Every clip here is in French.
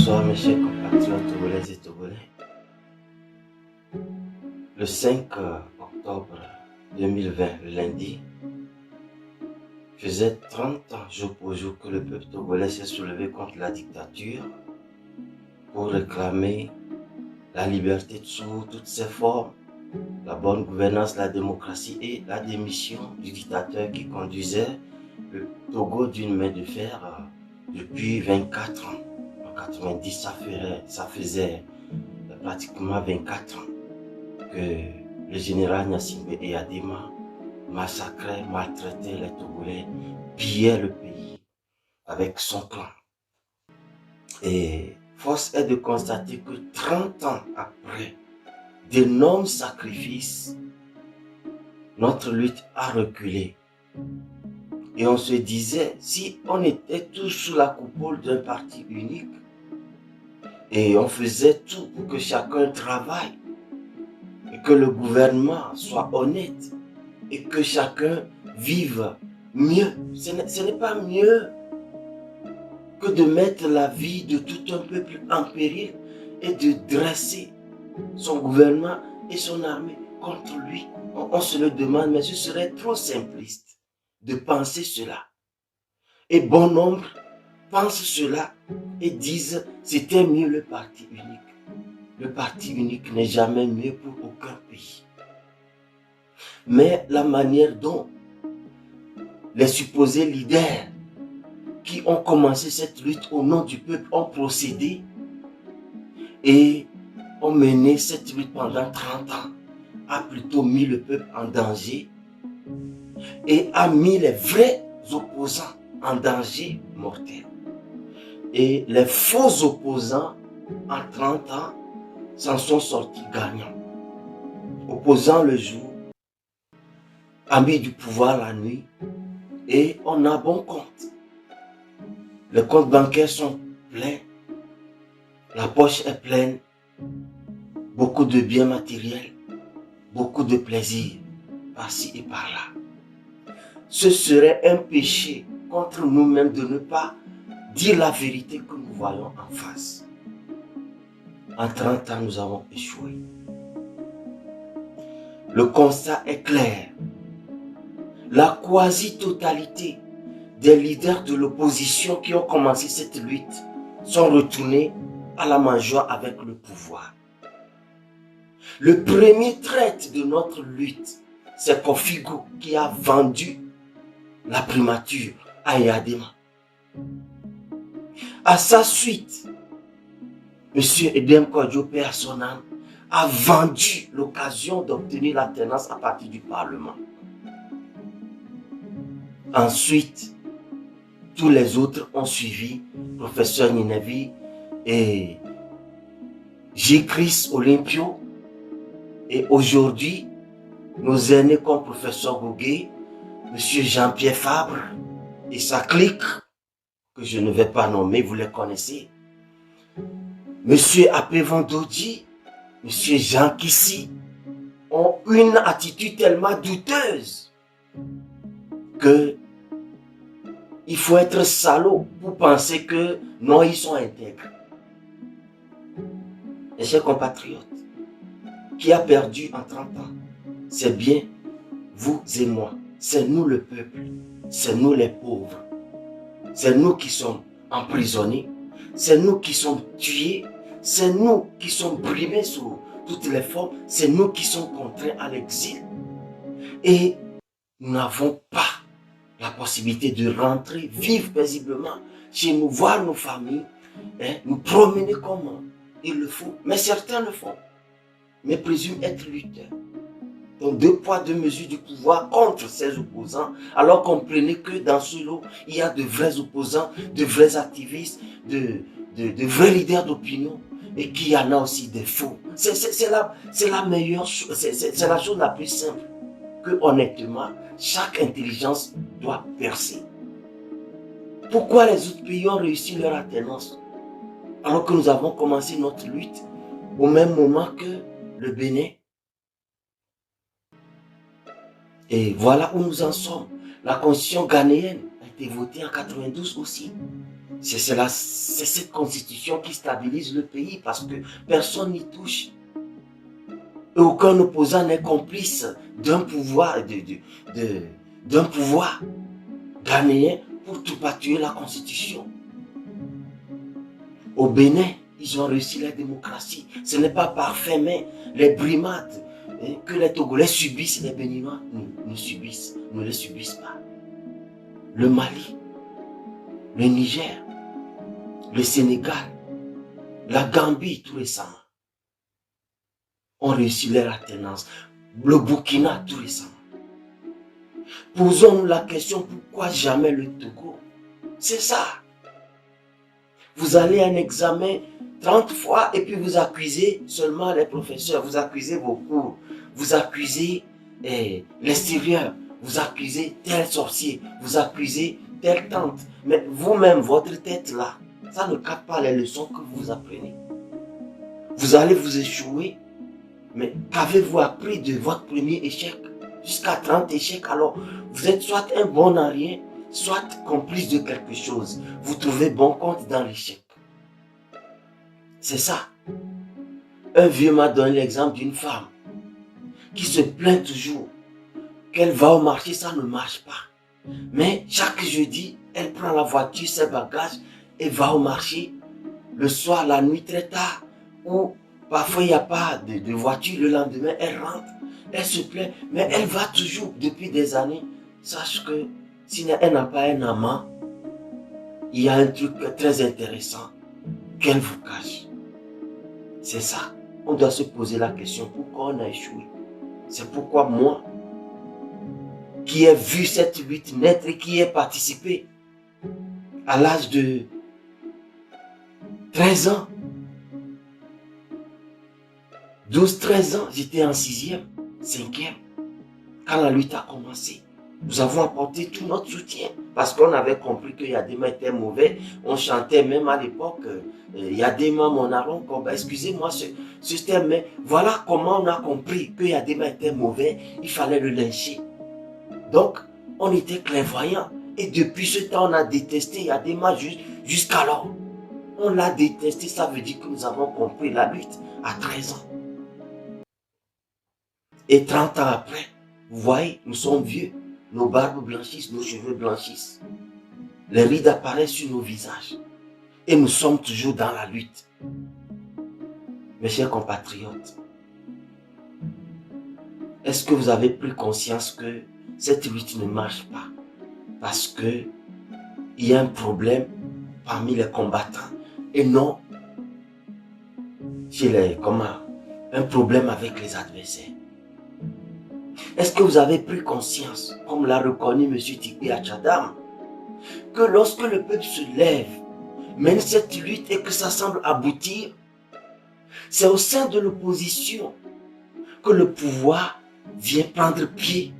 Bonsoir mes chers compatriotes togolais et togolais. Le 5 octobre 2020, le lundi, faisait 30 ans jour pour jour que le peuple togolais s'est soulevé contre la dictature pour réclamer la liberté sous toutes ses formes, la bonne gouvernance, la démocratie et la démission du dictateur qui conduisait le Togo d'une main de fer depuis 24 ans. En 90, ça faisait pratiquement 24 ans que le général Gnassingbé Eyadema massacrait, maltraitait les Togolais, pillait le pays avec son clan. Et force est de constater que 30 ans après d'énormes sacrifices, notre lutte a reculé. Et on se disait, si on était tous sous la coupole d'un parti unique, et on faisait tout pour que chacun travaille, et que le gouvernement soit honnête, et que chacun vive mieux. Ce n'est pas mieux que de mettre la vie de tout un peuple en péril et de dresser son gouvernement et son armée contre lui. On se le demande, mais ce serait trop simpliste de penser cela. Et bon nombre pensent cela et disent c'était mieux le parti unique. Le parti unique n'est jamais mieux pour aucun pays. Mais la manière dont les supposés leaders qui ont commencé cette lutte au nom du peuple ont procédé et ont mené cette lutte pendant 30 ans, a plutôt mis le peuple en danger et a mis les vrais opposants en danger mortel. Et les faux opposants, en 30 ans, s'en sont sortis gagnants. Opposants le jour, amis du pouvoir la nuit, et on a bon compte. Les comptes bancaires sont pleins, la poche est pleine, beaucoup de biens matériels, beaucoup de plaisir, par-ci et par-là. Ce serait un péché contre nous-mêmes de ne pas dire la vérité que nous voyons en face. En 30 ans, nous avons échoué. Le constat est clair. La quasi-totalité des leaders de l'opposition qui ont commencé cette lutte sont retournés à la mangeoire avec le pouvoir. Le premier traître de notre lutte, c'est Kofigo qui a vendu la primature à Eyadema. À sa suite, M. Edem Kodjo, père son âme, a vendu l'occasion d'obtenir l'alternance à partir du Parlement. Ensuite, tous les autres ont suivi, professeur Ninevi et J. Chris Olympio. Et aujourd'hui, nos aînés comme professeur Gougué, M. Jean-Pierre Fabre et sa clique, que je ne vais pas nommer, vous les connaissez. M. Apé Vendodi, M. Jean Kissi ont une attitude tellement douteuse que il faut être salaud pour penser que non, ils sont intègres. Mes chers compatriotes, qui a perdu en 30 ans, c'est bien vous et moi. C'est nous le peuple, c'est nous les pauvres. C'est nous qui sommes emprisonnés, c'est nous qui sommes tués, c'est nous qui sommes brimés sous toutes les formes, c'est nous qui sommes contraints à l'exil. Et nous n'avons pas la possibilité de rentrer, vivre paisiblement chez nous, voir nos familles, nous promener comme il le faut. Mais certains le font, mais présument être lutteurs. Donc deux poids, deux mesures du pouvoir contre ses opposants, alors comprenez que dans ce lot, il y a de vrais opposants, de vrais activistes, de vrais leaders d'opinion, et qu'il y en a aussi des faux. C'est la meilleure chose, c'est la chose la plus simple, que honnêtement, chaque intelligence doit percer. Pourquoi les autres pays ont réussi leur alternance, alors que nous avons commencé notre lutte au même moment que le Bénin? Et voilà où nous en sommes. La constitution ghanéenne a été votée en 92 aussi. C'est cela, c'est cette constitution qui stabilise le pays parce que personne n'y touche. Et aucun opposant n'est complice d'un pouvoir, d'un pouvoir ghanéen pour tout tuer la constitution. Au Bénin, ils ont réussi la démocratie. Ce n'est pas parfait, mais les brimades que les Togolais subissent, les Béninois ne les subissent pas. Le Mali, le Niger, le Sénégal, la Gambie tout récemment ont réussi leur alternance. Le Burkina tout récemment. Posons-nous la question, pourquoi jamais le Togo? C'est ça. Vous allez à un examen 30 fois et puis vous accusez seulement les professeurs, vous accusez vos cours, vous accusez l'extérieur, vous accusez tel sorcier, vous accusez telle tante. Mais vous-même, votre tête là, ça ne capte pas les leçons que vous apprenez. Vous allez vous échouer, mais qu'avez-vous appris de votre premier échec? Jusqu'à 30 échecs, alors vous êtes soit un bon à rien, soit complice de quelque chose. Vous trouvez bon compte dans l'échec. C'est ça. Un vieux m'a donné l'exemple d'une femme qui se plaint toujours qu'elle va au marché, ça ne marche pas. Mais chaque jeudi, elle prend la voiture, ses bagages et va au marché le soir, la nuit, très tard, ou parfois il n'y a pas de voiture. Le lendemain, elle rentre, elle se plaint, mais elle va toujours depuis des années. Sache que si elle n'a pas un amant, il y a un truc très intéressant qu'elle vous cache. C'est ça. On doit se poser la question, pourquoi on a échoué? C'est pourquoi moi, qui ai vu cette lutte naître et qui ai participé à l'âge de 13 ans, 12-13 ans, j'étais en 6e, 5e, quand la lutte a commencé. Nous avons apporté tout notre soutien parce qu'on avait compris que Yadema était mauvais. On chantait même à l'époque Yadema mon aron, excusez-moi ce terme, mais voilà comment on a compris que Yadema était mauvais, il fallait le lyncher. Donc, on était clairvoyants. Et depuis ce temps, on a détesté Yadema jusqu'alors. On l'a détesté, ça veut dire que nous avons compris la lutte à 13 ans. Et 30 ans après, vous voyez, nous sommes vieux. Nos barbes blanchissent, nos cheveux blanchissent. Les rides apparaissent sur nos visages. Et nous sommes toujours dans la lutte. Mes chers compatriotes, est-ce que vous avez pris conscience que cette lutte ne marche pas? Parce que il y a un problème parmi les combattants et non chez un problème avec les adversaires. Est-ce que vous avez pris conscience, comme l'a reconnu M. Tikpi Achadam, que lorsque le peuple se lève, mène cette lutte et que ça semble aboutir, c'est au sein de l'opposition que le pouvoir vient prendre pied,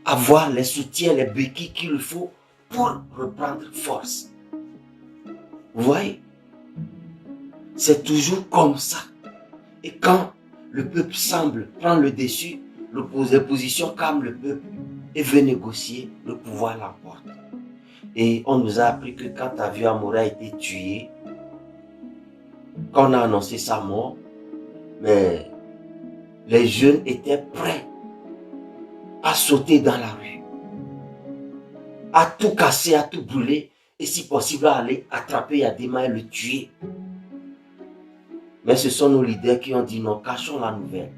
avoir les soutiens, les béquilles qu'il faut pour reprendre force. Vous voyez? C'est toujours comme ça. Et quand le peuple semble prendre le dessus, l'opposition calme le peuple et veut négocier, le pouvoir l'emporte. Et on nous a appris que quand Taviu Amora a été tué, quand on a annoncé sa mort, mais les jeunes étaient prêts à sauter dans la rue, à tout casser, à tout brûler, et si possible à aller attraper Yadema et le tuer. Mais ce sont nos leaders qui ont dit non, cachons la nouvelle.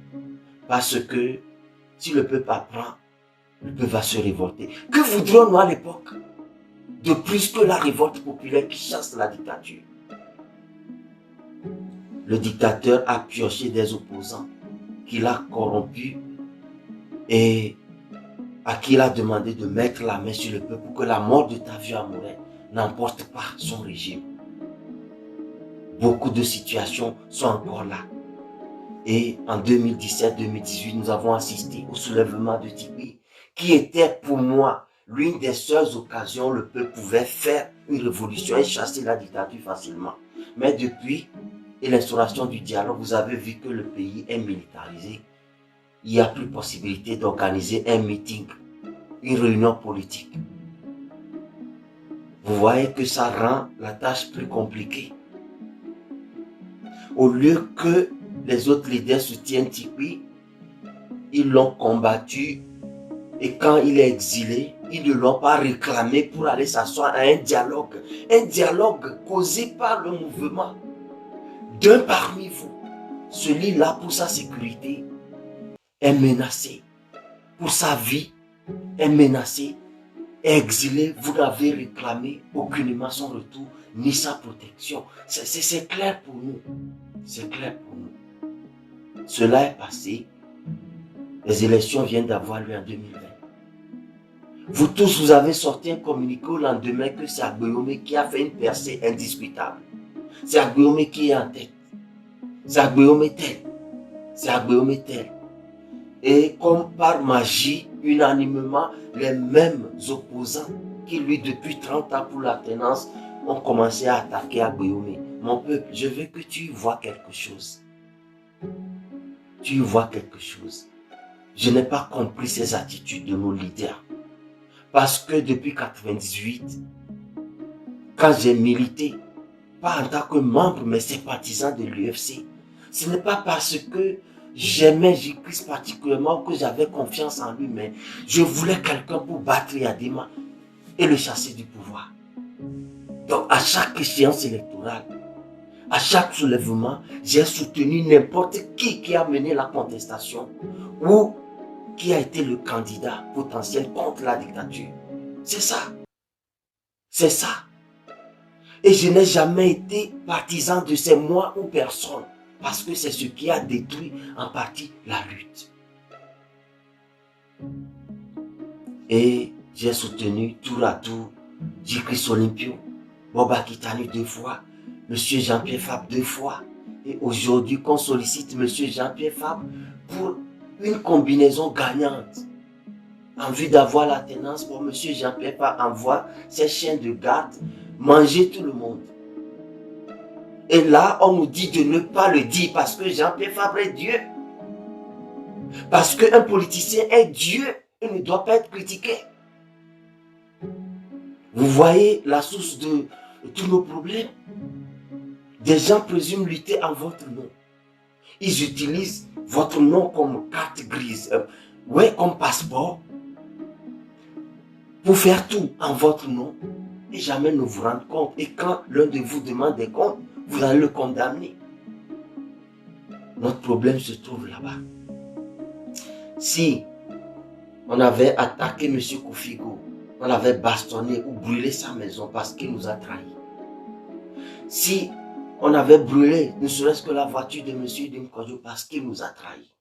Parce que si le peuple apprend, le peuple va se révolter. Que voudrions-nous à l'époque de plus que la révolte populaire qui chasse la dictature? Le dictateur a pioché des opposants qu'il a corrompus et à qui il a demandé de mettre la main sur le peuple pour que la mort de Taviu Amora n'emporte pas son régime. Beaucoup de situations sont encore là. Et en 2017-2018, nous avons assisté au soulèvement de Tikpi, qui était pour moi l'une des seules occasions où le peuple pouvait faire une révolution et chasser la dictature facilement. Mais depuis l'instauration du dialogue, vous avez vu que le pays est militarisé. Il n'y a plus possibilité d'organiser un meeting, une réunion politique. Vous Vous voyez que ça rend la tâche plus compliquée. Au lieu que les autres leaders soutiennent Tikwi, ils l'ont combattu et quand il est exilé, ils ne l'ont pas réclamé pour aller s'asseoir à un dialogue causé par le mouvement. D'un parmi vous, celui-là pour sa sécurité est menacé, pour sa vie est menacé, est exilé, vous n'avez réclamé aucunement son retour ni sa protection. C'est clair pour nous. C'est clair pour nous. Cela est passé. Les élections viennent d'avoir lieu en 2020. Vous tous, vous avez sorti un communiqué au lendemain que c'est Agbeyome qui a fait une percée indiscutable. C'est Agbeyome qui est en tête. C'est Agbeyome tel. C'est Agbeyome tel. Et comme par magie, unanimement, les mêmes opposants qui lui, depuis 30 ans pour l'alternance, ont commencé à attaquer Agbeyome. Mon peuple, je veux que tu vois quelque chose. Tu vois quelque chose. Je n'ai pas compris ces attitudes de nos leaders. Parce que depuis 1998, quand j'ai milité, pas en tant que membre, mais sympathisant de l'UFC, ce n'est pas parce que j'aimais J-Christ particulièrement que j'avais confiance en lui, mais je voulais quelqu'un pour battre Yadema et le chasser du pouvoir. Donc à chaque échéance électorale, à chaque soulèvement, j'ai soutenu n'importe qui a mené la contestation ou qui a été le candidat potentiel contre la dictature. C'est ça. C'est ça. Et je n'ai jamais été partisan de ces moi ou personne. Parce que c'est ce qui a détruit en partie la lutte. Et j'ai soutenu tour à tour J-Christ Olympio, Boba Kitani 2 fois, M. Jean-Pierre Fabre 2 fois. Et aujourd'hui qu'on sollicite M. Jean-Pierre Fabre pour une combinaison gagnante. En vue d'avoir la tenance pour M. Jean-Pierre Fabre envoie ses chiens de garde manger tout le monde. Et là, on nous dit de ne pas le dire parce que Jean-Pierre Fabre est Dieu. Parce qu'un politicien est Dieu et ne doit pas être critiqué. Vous voyez la source de tous nos problèmes. Des gens présument lutter en votre nom. Ils utilisent votre nom comme carte grise, comme passeport, pour faire tout en votre nom et jamais ne vous rendre compte. Et quand l'un de vous demande des comptes, vous allez le condamner. Notre problème se trouve là-bas. Si on avait attaqué M. Kofigo, on l'avait bastonné ou brûlé sa maison parce qu'il nous a trahis. Si on avait brûlé ne serait-ce que la voiture de M. Dinkodjo parce qu'il nous a trahis.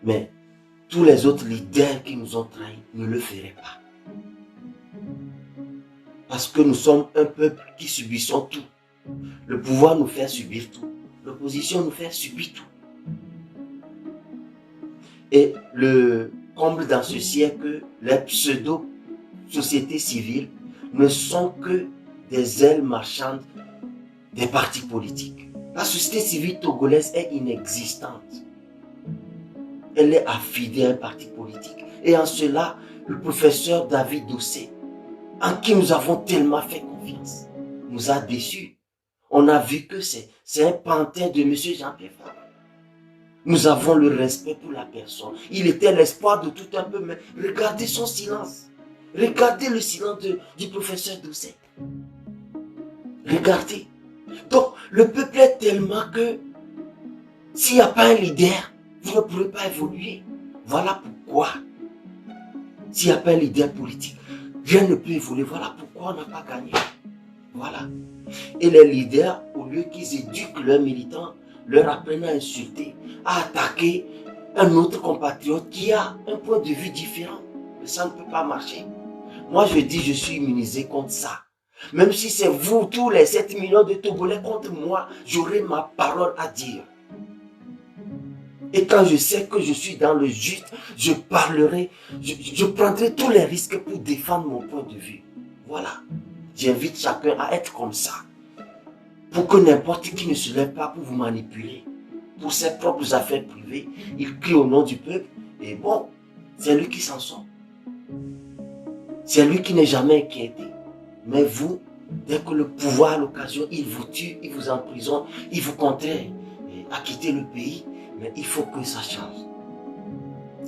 Mais tous les autres leaders qui nous ont trahis ne le feraient pas. Parce que nous sommes un peuple qui subissons tout. Le pouvoir nous fait subir tout. L'opposition nous fait subir tout. Et le comble dans ceci est que les pseudo-sociétés civiles ne sont que des ailes marchandes des partis politiques. La société civile togolaise est inexistante. Elle est affidée à un parti politique. Et en cela, le professeur David Doucet, en qui nous avons tellement fait confiance, nous a déçus. On a vu que c'est un pantin de M. Jean-Pierre Fabre. Nous avons le respect pour la personne. Il était l'espoir de tout un peu, mais regardez son silence. Regardez le silence du professeur Doucet. Regardez. Donc, le peuple est tellement que s'il n'y a pas un leader, vous ne pourrez pas évoluer. Voilà pourquoi. S'il n'y a pas un leader politique, rien ne peut évoluer. Voilà pourquoi on n'a pas gagné. Voilà. Et les leaders, au lieu qu'ils éduquent leurs militants, leur apprennent à insulter, à attaquer un autre compatriote qui a un point de vue différent. Mais ça ne peut pas marcher. Moi, je dis, je suis immunisé contre ça. Même si c'est vous, tous les 7 millions de Togolais contre moi, j'aurai ma parole à dire. Et quand je sais que je suis dans le juste, je parlerai, je prendrai tous les risques pour défendre mon point de vue. Voilà. J'invite chacun à être comme ça. Pour que n'importe qui ne se lève pas pour vous manipuler. Pour ses propres affaires privées, il crie au nom du peuple. Et bon, c'est lui qui s'en sort. C'est lui qui n'est jamais inquiété. Mais vous, dès que le pouvoir a l'occasion, il vous tue, il vous emprisonne, il vous contraint à quitter le pays. Mais il faut que ça change.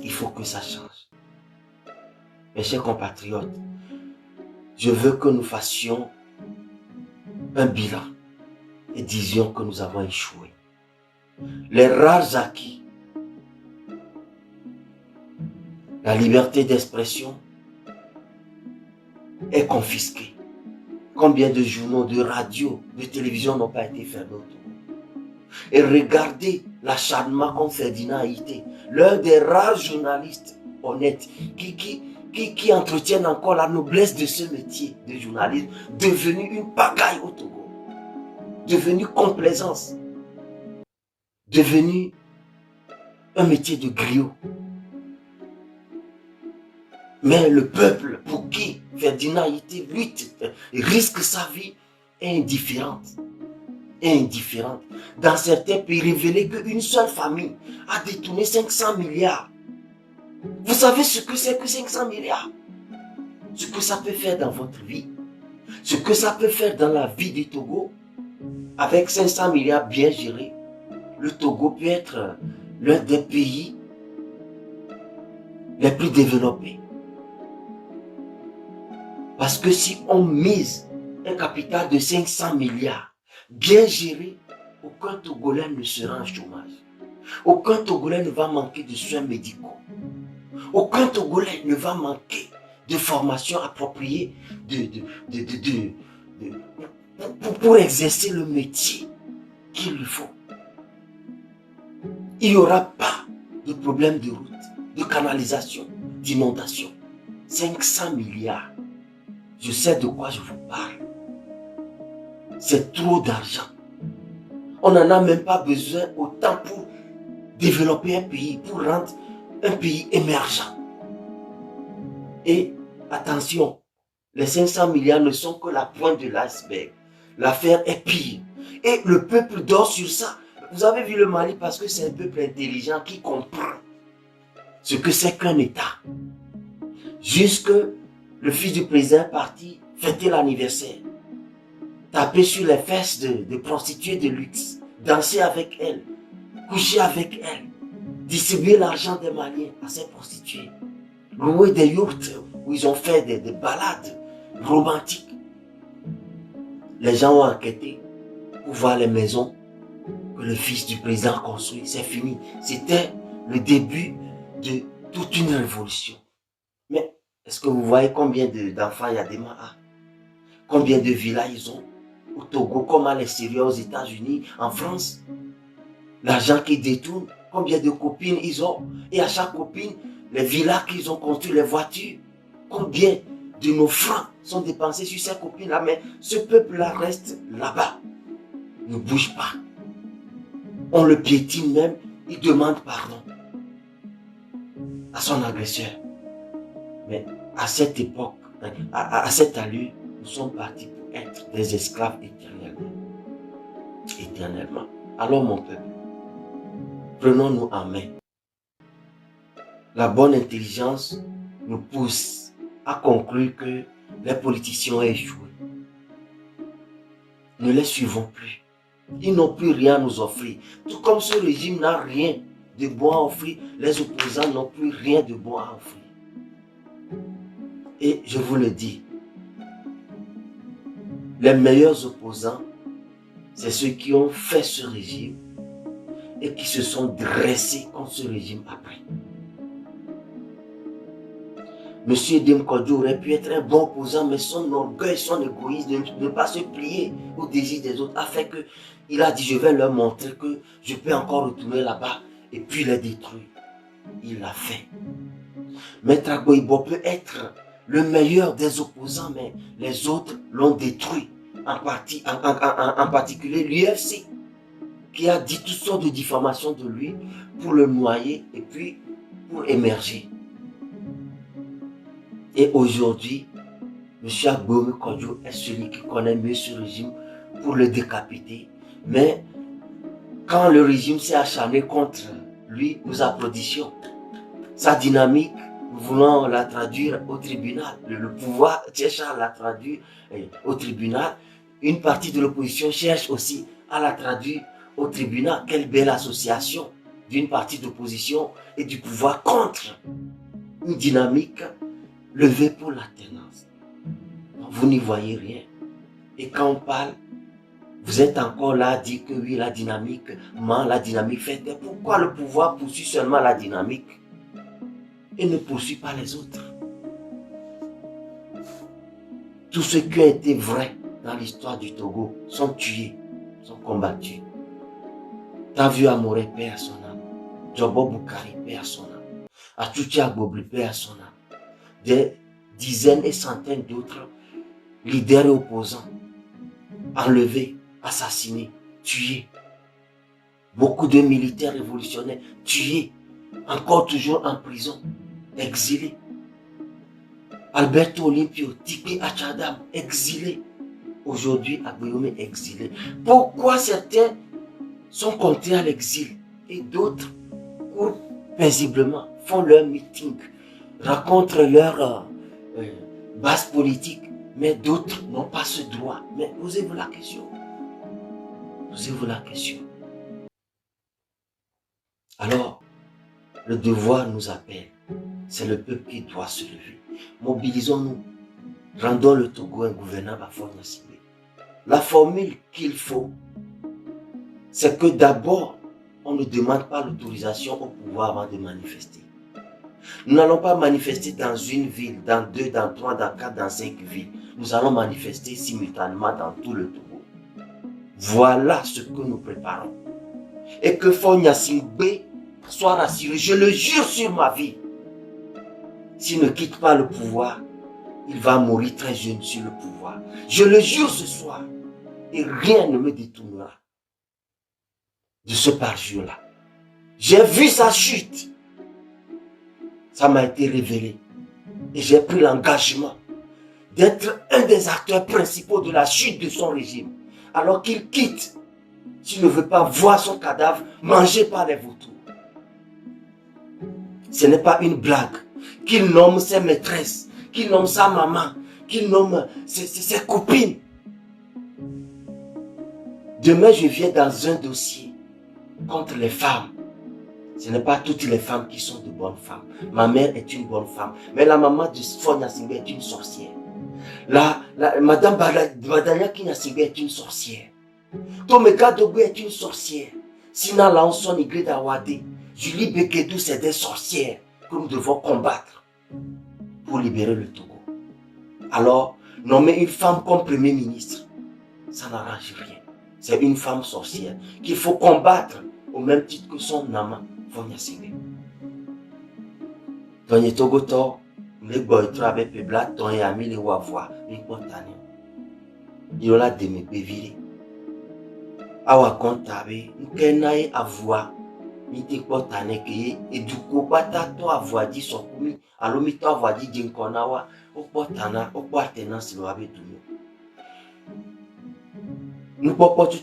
Il faut que ça change. Mes chers compatriotes, je veux que nous fassions un bilan et disions que nous avons échoué. Les rares acquis, la liberté d'expression est confisquée. Combien de journaux, de radio, de télévision n'ont pas été fermés autour? Et regardez l'acharnement contre Ferdinand Haïté, l'un des rares journalistes honnêtes qui entretiennent encore la noblesse de ce métier de journaliste, devenu une pagaille au Togo, devenu complaisance, devenu un métier de griot. Mais le peuple pour qui Ferdinand Haïté lutte, risque sa vie, est indifférente. Dans certains pays, révélé qu'une seule famille a détourné 500 milliards. Vous savez ce que c'est que 500 milliards? Ce que ça peut faire dans votre vie, ce que ça peut faire dans la vie du Togo. Avec 500 milliards bien gérés, le Togo peut être l'un des pays les plus développés. Parce que si on mise un capital de 500 milliards, bien géré, aucun Togolais ne sera en chômage. Aucun Togolais ne va manquer de soins médicaux. Aucun Togolais ne va manquer de formation appropriée pour exercer le métier qu'il lui faut. Il n'y aura pas de problème de route, de canalisation, d'inondation. 500 milliards. Je sais de quoi je vous parle. C'est trop d'argent. On n'en a même pas besoin autant pour développer un pays, pour rendre un pays émergent. Et attention, les 500 milliards ne sont que la pointe de l'iceberg. L'affaire est pire. Et le peuple dort sur ça. Vous avez vu le Mali parce que c'est un peuple intelligent qui comprend ce que c'est qu'un État. Jusque le fils du président est parti fêter l'anniversaire, taper sur les fesses de prostituées de luxe, danser avec elles, coucher avec elles, distribuer l'argent des Maliens à ces prostituées, louer des yachts où ils ont fait des balades romantiques. Les gens ont enquêté pour voir les maisons que le fils du président construit. C'est fini. C'était le début de toute une révolution. Mais est-ce que vous voyez combien d'enfants il y a des Maas? Combien de villas ils ont au Togo, comme à l'extérieur, aux États-Unis, en France? L'argent qu'ils détournent, combien de copines ils ont? Et à chaque copine, les villas qu'ils ont construites, les voitures. Combien de nos francs sont dépensés sur ces copines-là? Mais ce peuple-là reste là-bas. Ne bouge pas. On le piétine même, il demande pardon à son agresseur. Mais à cette époque, à cette allure, nous sommes partis pour être des esclaves éternellement. Éternellement. Alors mon peuple, prenons-nous en main. La bonne intelligence nous pousse à conclure que les politiciens ont échoué. Ne les suivons plus. Ils n'ont plus rien à nous offrir. Tout comme ce régime n'a rien de bon à offrir, les opposants n'ont plus rien de bon à offrir. Et je vous le dis, les meilleurs opposants, c'est ceux qui ont fait ce régime et qui se sont dressés contre ce régime après. Monsieur Dem Kodjo aurait pu être un bon opposant, mais son orgueil, son égoïsme, de ne pas se plier au désir des autres, a fait qu'il a dit, je vais leur montrer que je peux encore retourner là-bas et puis les détruire. Il l'a fait. Maître Agbo peut être le meilleur des opposants, mais les autres l'ont détruit. En particulier l'UFC, qui a dit toutes sortes de diffamations de lui pour le noyer et puis pour émerger. Et aujourd'hui, M. Agbo Kodjo est celui qui connaît mieux ce régime pour le décapiter. Mais quand le régime s'est acharné contre lui, nous applaudissions. Sa dynamique voulant la traduire au tribunal. Le pouvoir cherche à la traduire au tribunal. Une partie de l'opposition cherche aussi à la traduire au tribunal. Quelle belle association d'une partie d'opposition et du pouvoir contre une dynamique levée pour l'alternance. Vous n'y voyez rien. Et quand on parle, vous êtes encore là à dire que oui, la dynamique ment, la dynamique fait. Pourquoi le pouvoir poursuit seulement la dynamique et ne poursuit pas les autres? Tous ceux qui ont été vrais dans l'histoire du Togo sont tués, sont combattus. T'as vu Amoré perd son âme, Jobo Boukari perd son âme, Achuchi Agbobri perd son âme, des dizaines et centaines d'autres leaders et opposants enlevés, assassinés, tués. Beaucoup de militaires révolutionnaires tués, encore toujours en prison, exilés. Alberto Olympio, Tipi Achadam, exilé. Aujourd'hui, Agbeyome exilé. Pourquoi certains sont comptés à l'exil et d'autres courent paisiblement, font leur meeting, racontent leur base politique, mais d'autres n'ont pas ce droit. Mais posez-vous la question. Posez-vous la question. Alors, le devoir nous appelle. C'est le peuple qui doit se lever. Mobilisons-nous. Rendons le Togo ingouvernable à Faure Gnassingbé. La formule qu'il faut, c'est que d'abord, on ne demande pas l'autorisation au pouvoir avant de manifester. Nous n'allons pas manifester dans une ville, dans 2, dans 3, dans 4, dans 5 villes. Nous allons manifester simultanément dans tout le Togo. Voilà ce que nous préparons. Et que Faure Gnassingbé soit rassuré. Je le jure sur ma vie. S'il ne quitte pas le pouvoir, il va mourir très jeune sur le pouvoir. Je le jure ce soir. Et rien ne me détournera de ce parjure-là. J'ai vu sa chute. Ça m'a été révélé. Et j'ai pris l'engagement d'être un des acteurs principaux de la chute de son régime. Alors qu'il quitte, s'il ne veut pas voir son cadavre mangé par les vautours. Ce n'est pas une blague. Qu'il nomme ses maîtresses, qu'il nomme sa maman, qu'il nomme ses copines. Demain, je viens dans un dossier contre les femmes. Ce n'est pas toutes les femmes qui sont de bonnes femmes. Ma mère est une bonne femme, mais la maman de Faure Gnassingbé est une sorcière. Madame Badanyaki Gnassingbé est une sorcière. Tomega Dogo est une sorcière. Sina Laonson Igrid Awade, Julie Bekedou, c'est des sorcières que nous devons combattre pour libérer le Togo. Alors, nommer une femme comme Premier ministre, ça n'arrange rien. C'est une femme sorcière qu'il faut combattre au même titre que son nama, Faure Gnassingbé. Tonye Togo to, me boy trabe pebla, tonye ami le wavoa, mi kontane. Yola de me bevire. Awa kontabe, nkenaye avua. Miti kontane ke eduko bata to avua di sokumi, alomi to avua di jinkonawa, okotana, okwatenance lo abe dunyo. Nous pouvons tout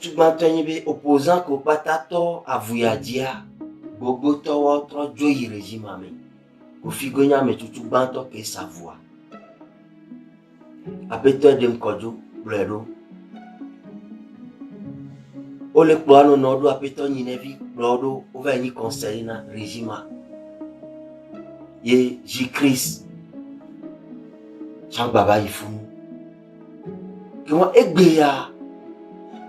opposant que patato avuyadia gogo to wotro joyi régime ame ko figonya me tutu banto ke savoir apeto dem kojo bledo ole plano nodo apeto nyinevi blodo oveni conseil na régime ye J-Christ Chambaba ifumu kemo egbeya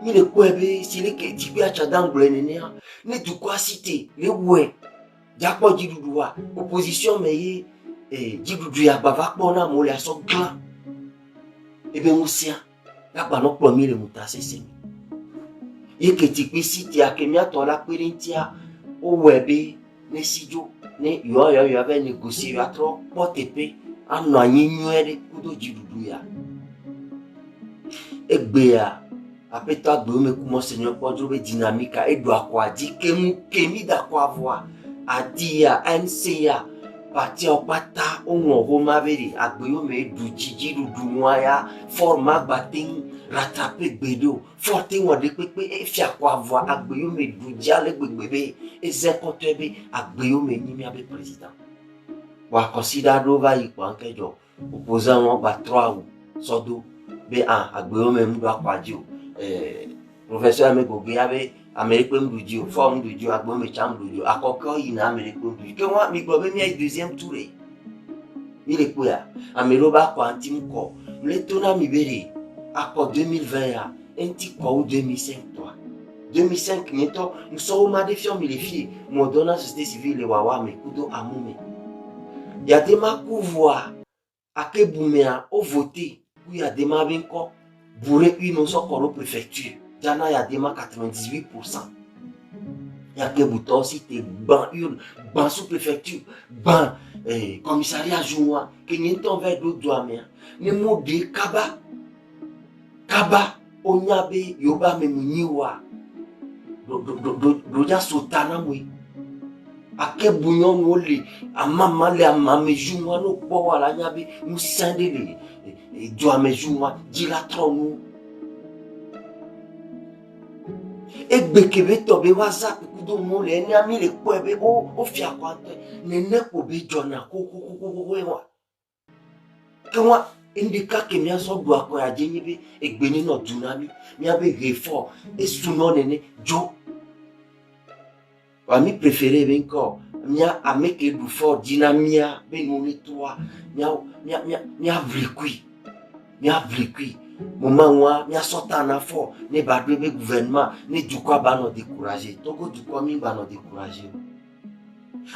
ni le kwebe si le ke tibi achadang blenenia ne du kwa cité le ouais jakpo jiduduwa opposition meye jidudu ya bava kpona mo le aso glan ebe musia la ba no plomi le mutase semi ye ke tibi cité akemia to la perintia o webe ne sijo ne yo ave négocier yo atro potepe anu anyi nyuere kudo jidudu ya egbeya apeto Agbeyome kumo Seigneur podrobe dynamique et doit quoi dit kemi da quoi voir adia NCA parti opata onwo homa veri Agbeyome du jiji du moya forma batin rattraper gbedo forte won de pepe e fia quoi voir Agbeyome du diale gbegbe e zekotebe Agbeyome ni mi abe président Wa considérado va y quoi que jo. Opposant on ba 3 ou sodo. Be an agbe même do akwa dio. Professeur Amegoge avait Amérique Mdudio, forme de Dieu, agbe me cham de Dieu. Akoko ina Amérique Mdudio. Que moi mi gobe mi ay deuxième tour. Mi le kuya. Amero ba kwa antim ko. Le tona mi bere. Akko 2020 ya. Enti ko 2005 toi. 2005 neto nous sommes ma défiant mi les filles. Mon donna société civile le wawa me kudo amume. Il y a des gens qui voient à quel boumea au voté, il y a des gens qui bourré une au sort préfecture. Il y a des gens 98%. Il y a des boutons aussi, des ban une, ban sous préfecture, ban commissariat journal, qui n'y est envers d'autres doigts. Mais mon Dieu, Kaba, Onyabe, Yoba, Memuniwa, Doja Sotana, oui. Ake bouillon wole a maman le a mamé jouma no po wala nyabe nous sende le doa me jouma dila tronou e bekebe tobe whatsapp kudo mo le ni ami le kwebe o fi akwante ne ko be jona ko wa ke wa indika ke mi aso do akọ ajenye be egbeni no dunami mi abe refort e suno nene jo ami préféré encore mia ameke du fort dynamia benoni toi mia vlikui moment wa mia sotana fort ne badwe be gouvernement ne du quoi ba no décourager togo du quoi mi ba no décourager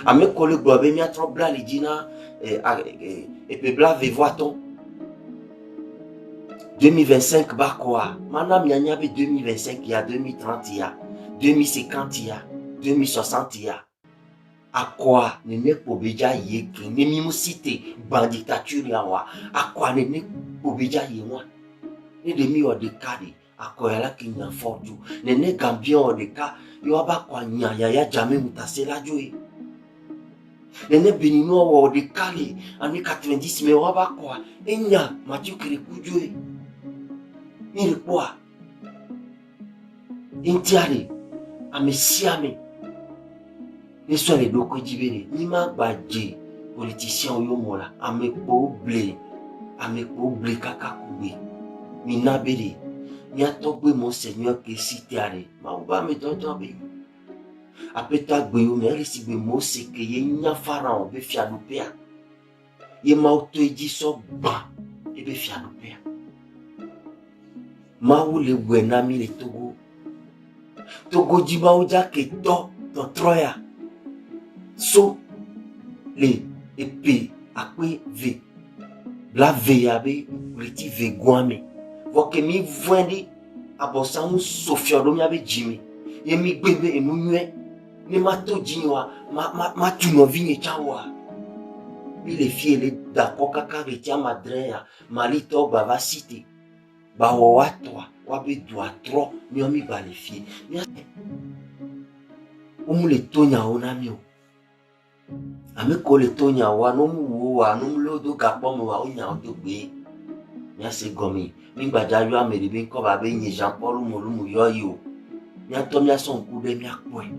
ame kole globe mia trop bla li dina et pe bla ve voiton 2025 ba quoi mana mia nya be 2025 il y a 2030 il y a 2050 il y a 2060 il y a à quoi ne pobeja yeke ne mimosité banditature ya wa à quoi ne pobeja yewa ne demi o de kadi à quoi ya la kinya fordu ne gambien o de ka yo ba kwa nya ya jamais mutasela joe ne benino o de kali ani 90 mais wa ba kwa enya matu kire kujoe ni quoi intiare amesiame les soins les deux quotidiens, ni ma badje politicien ou yomola, ameko blé kaka koube, mi nabere, mi atogbe mon seigneur que si t'are, ma ouba me tontombe. Apeta gbeyo me resibe mo seke ye nya pharaon be fianopea. Ye ma auto eji so ba e be fianopea. Ma ou le wenami le Togo. Togo jiba oja ke to troya. So les épées akwe ve la veyabe leti ve guame voke mi vwendi abosa un sofiodo mi abe jimi ye mi gbebe emu nwe ni mato jinwa ma tuno vinye chawa bi le fie le dako kaka retia madreya malito bava cité ba watwa wabe doa tro mi omi ba le fie umu le tonya ona mi o ame ko le tonya wa no mu wa no mu lo do gapo mo wa onya o do gbe mi ase gomi mi gbaja yo amere bi ko ba be yin Jean Paul mo lu mu yo yi o mi ato mi aso nku de mi apo e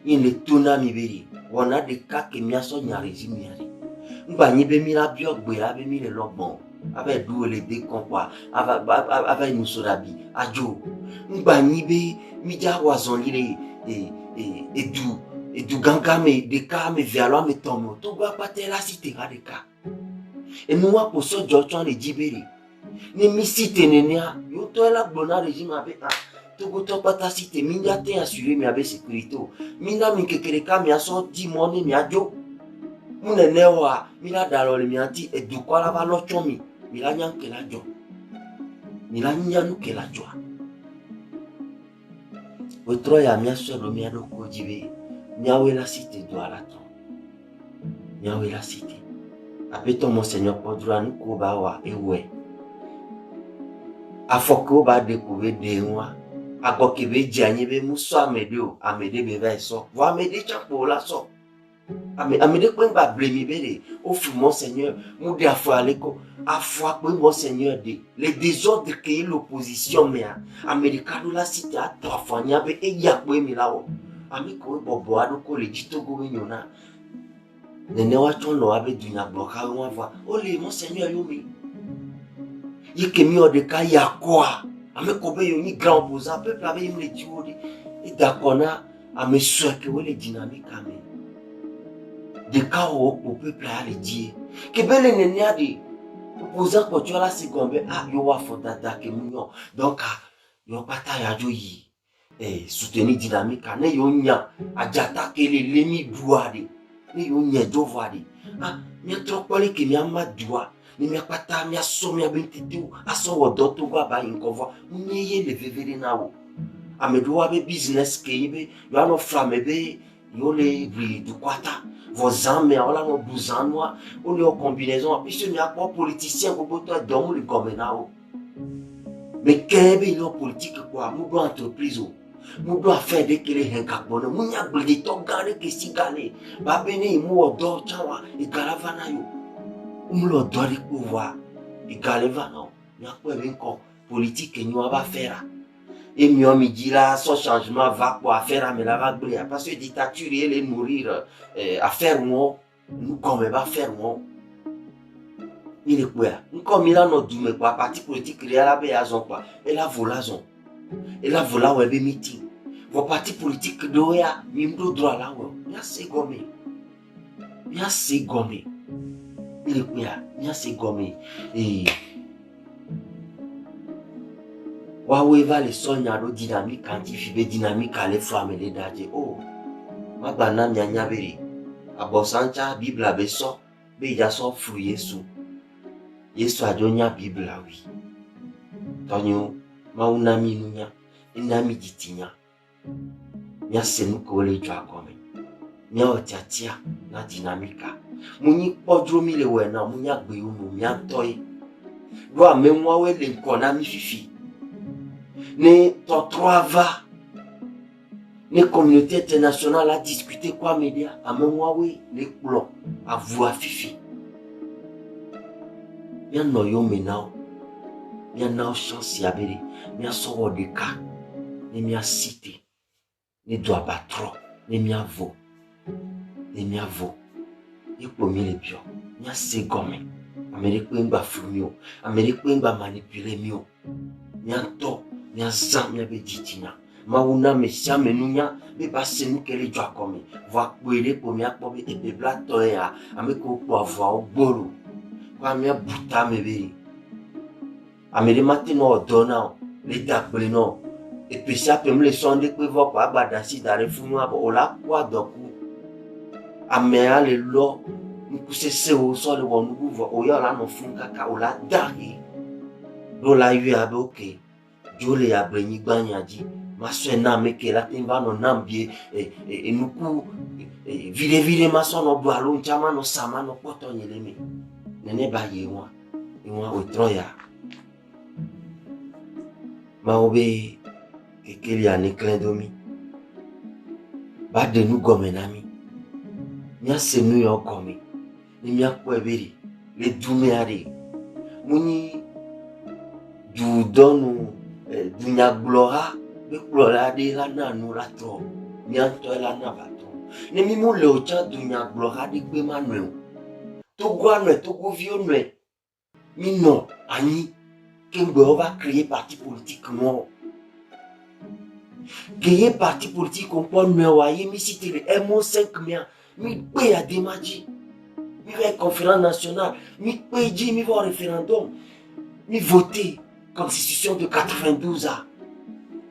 yin le tona mi beri wona de ka ke mi aso nya régime yari ngba yin be mi la bi ogbe abe mi le logbon abe du le de kon kwa ava nu sorabi ajo ngba yin be mi ja wa zon lire et du ganga me de ka me vialo me tomo to gba pate la cité ga de ka et nous wa poso jocho le jiberi ni mi cité nenia yo to la gbona régime abe to go to pata cité mi ya te assurer mi abe sécurité mi na mi kekere ka mi aso di money mi ajo mu nene wa mi la dalo le mi anti et du kwa la ba lo chomi mi la nyan ke la jo mi la nyanu ke la jo otro ya mi aso lo mi ado ko jibe Miawe la cité doit l'attendre. Miawe la cité. Appelons mon Seigneur pour nous kobawa ewe. Afoko ba découvrir de moi. Agoke be janye be muso amede be va so. Vo amede chapo la so. Amede ko ba blemi bere. Au fond mon Seigneur, mu de afwa leko. Afwa ko mon Seigneur de les désordres que l'opposition mais America la cité a trois fois nyabe e yakwe mi lawo. Ami ko bobo ado ko le jito go nyona Nene wa chono abe dunya bloka wa va. Ole mon Seigneur yomi. Yikemi odeka yakoa. Ame kobe yo ni grand opposant peuple abe yim le diodi. Et d'accord ame souhaite que les dynamiques ame. De cas au peuple à le dire. Que belle nene a dit. Opposant quand tu as la seconde yo wa fondata ke mignon. Donc yo pata ya jo yi. Soutenir dynamique ane yo nya ajata ke le lemi douade. Ni yo nya do voade. Mi trop parler que mi ama doua. Ni mi pata mi aso mi abentitu aso wodoto gwa ba inkovo. Ni ye le vevere na wo. Amedo abe business ke ibe yo ano flamme be yo le ri du kwata. Vos amis, on a 12 ans, on est en combinaison. Puis, il n'y a pas de politicien pour toi, donc, le gouvernement. Mais quel est le politique, quoi? Nous devons entreprise, nous devons faire des clés, un carbone, nous devons des temps, garder, que si garder. Bah, béni, moi, d'or, tchawa, et galavana, yo. Nous devons doit les pouvoirs, et galavana, il y a pas de politique que nous avons faire. Et mieux me dit là, son changement va quoi faire à me la va briller. Parce que la dictature, elle est nourrir à faire moi. Nous comme va faire moi. Il est quoi? Nous comme il a notre doumé quoi, parti politique, il a la béazon quoi. Et la volazon. Et la vola ouais, meeting. Vos partis politiques d'oya, mimdo droit là ouais. Il y a ces gommés. Il y a ces gommés. Il est quoi? Il y a ces gommés. Et Waouh, va les soignants dynamique quantifiée dynamique à les femmes les danger. Oh, ma banane nyanya beri. Abosancha Bible abeso, be yaso fru Yesu. Yesu adonya Bible oui. Tonyo, ma unami nunya, inami ditinya. Mia senu kole jwa kome. Mia otiatia na dynamika. Muni podromi le wena, munya gbeyumu, mia toy. Doa memwa we le nkona mi fifi. Ne totroava ne communauté internationale a discuté quoi média à moi oui les plans à voir fifi bien noyo maintenant bien na chance ya beri bien soro de cas ne mia cité ne doit pas trop ne mia vo et pour mi les bio mia c'est gomme Amérique ngba flumio Amérique ngba manipuler mio mia to mia zam mia beditina mauna mesia menunya be passe nous kele jwa comme va kwele pour mia ko be e bla to ya ameko po avo ogboro kwa mia buta mebe amele matino dona le dakle no et puis ça peut me le sonde que va pas badasi dare funu abo ola kwa doku amea le lo nkuse se o so le wonu vo o ya la no fun kaka ola dari do la yu abe okay jole ya brenyi gbanyaji maso na meke la timba no nambie e nuku vile maso no balo nchama no sama no poto nyeleme nene ba yewa iwa otroya ma obe kekeli ane klendomi ba de nu gomenami nya senu yo komi ni mia kwebiri le dumeari muni du donu dunya gloire be gloire de la nanu la tro ni anto la na bato ne mi mo le ocha dunya gloire de pe manuel to gwa no to go vio no mi no ani kembo va créer parti politique non créer parti politique on peut no wa yi mi cité le MO5 mi pe a demaji mi va conférence nationale mi pe ji mi va référendum mi voter constitution de 92 ans.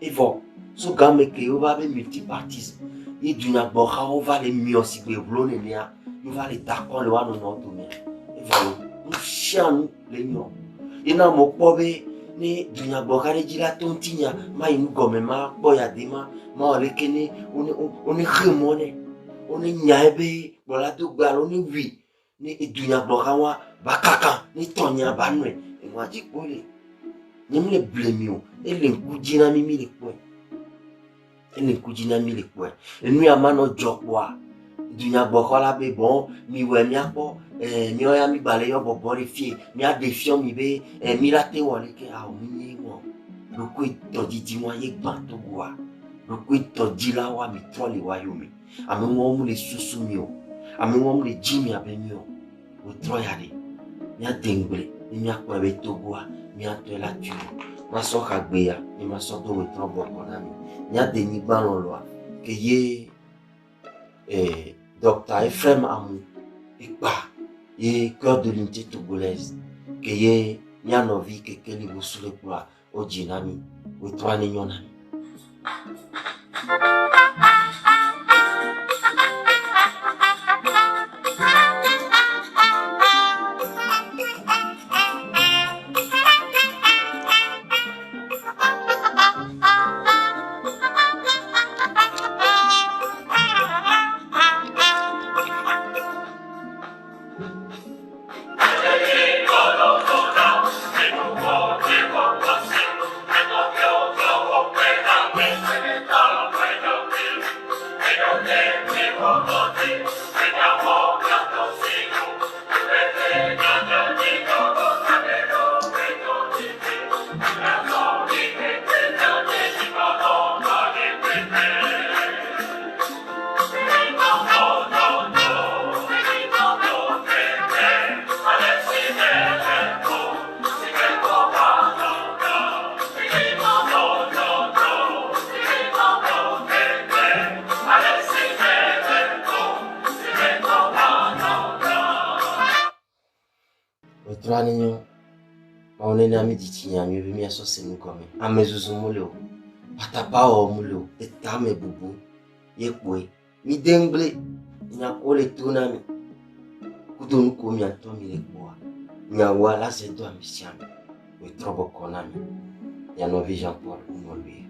Et bon, ce gars me que va be multipartisme. Et du na boha on va les mieux si que blonde nia, on va les d'accord le wa no no to. Et voilà, nous chian les mieux. Et na mo pobe ni du na boha le jila tontinya, ma inu gomema boya dema, ma olekene on est remone. On est nyaebe, voilà to gba on est oui. Ni du na boha wa bakaka, ni tonya banwe. Et moi dit bolé. Nyemle blemio ele nkujina mimi le kwe ele nkujina mimi le kwe enu ya mano jokwa dunya bokola be bon mi we mi apo mi oya mi bale yo bobo le fie mi a defion mi be mi la te wole ke a o mi mo lo ko to didi mo ye gban to gwa lo ko to dila wa mi to le wa yo mi ame mo mu le susu mi o Amengom le Jimmy abenyo. Au troyade. Mia dengle. Mia kwa betogoa. Mia te la tu. Ma so kagbeya. Ma so do we trombo konami. Mia deni balonloa. Que ye Dr. Ephraim Amou. Ikba. Ye cœur de l'unité togolaise. Que ye mia novi que keli bosule kwa ojinami. We troane nyonami. Troaninho, on est ami d'Itinia, mieux bien sûr c'est nous comme à mes ouzumolo, patapa o mulo, et tame boubou, yekwe, mi dengle, nya kole tunami, kudonu komi antomi lekboa, nya wala c'est toi mi siam, we trobo konami, ya novi Jean-Paul Moulouye.